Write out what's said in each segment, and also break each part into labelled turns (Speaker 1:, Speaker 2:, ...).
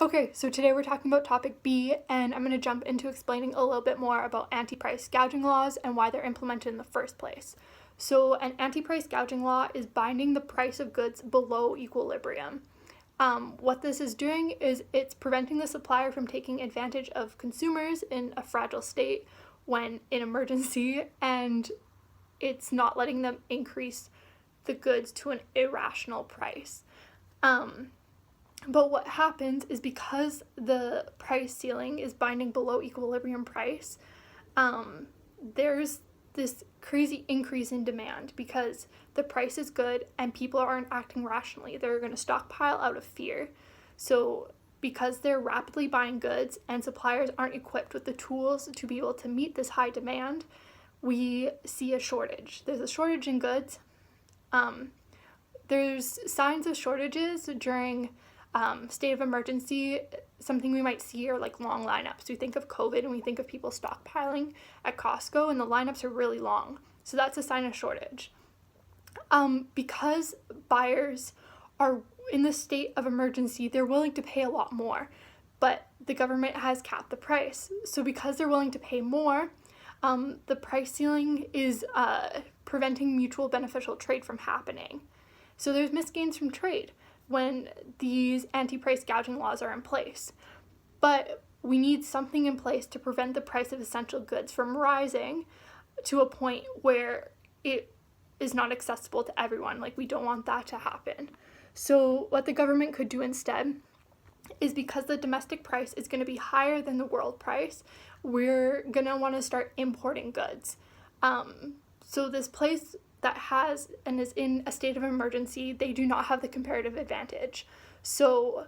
Speaker 1: Okay, so today we're talking about topic B, and I'm going to jump into explaining a little bit more about anti-price gouging laws and why they're implemented in the first place. So, an anti-price gouging law is binding the price of goods below equilibrium. What this is doing is it's preventing the supplier from taking advantage of consumers in a fragile state when in emergency, and it's not letting them increase the goods to an irrational price. But what happens is because the price ceiling is binding below equilibrium price, there's this crazy increase in demand because the price is good and people aren't acting rationally. They're going to stockpile out of fear. So, because they're rapidly buying goods and suppliers aren't equipped with the tools to be able to meet this high demand, we see a shortage. There's a shortage in goods. There's signs of shortages during state of emergency. Something we might see are like long lineups. We think of COVID and we think of people stockpiling at Costco, and the lineups are really long. So that's a sign of shortage. Because buyers are in the state of emergency, they're willing to pay a lot more, but the government has capped the price. So because they're willing to pay more, the price ceiling is preventing mutual beneficial trade from happening. So there's misgains from trade when these anti-price gouging laws are in place. But we need something in place to prevent the price of essential goods from rising to a point where it is not accessible to everyone. Like, we don't want that to happen. So what the government could do instead is, because the domestic price is going to be higher than the world price, we're going to want to start importing goods. So this place that has and is in a state of emergency, they do not have the comparative advantage. So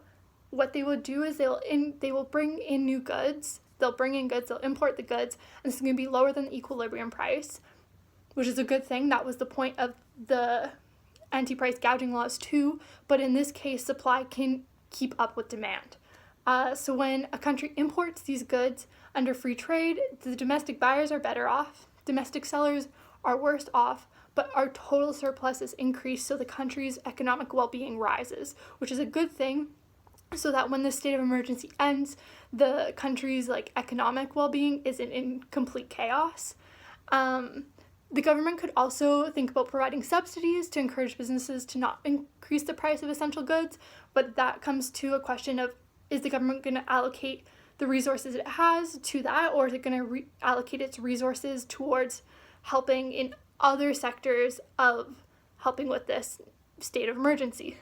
Speaker 1: what they will do is they will bring in new goods. They'll bring in goods, they'll import the goods, and this is going to be lower than the equilibrium price, which is a good thing. That was the point of the anti-price gouging laws too, but in this case, supply can keep up with demand. So when a country imports these goods under free trade, the domestic buyers are better off, domestic sellers are worse off, but our total surplus is increased, so the country's economic well-being rises, which is a good thing, so that when the state of emergency ends, the country's economic well-being isn't in complete chaos. The government could also think about providing subsidies to encourage businesses to not increase the price of essential goods, but that comes to a question of, is the government going to allocate the resources it has to that, or is it going to allocate its resources towards helping in other sectors of helping with this state of emergency?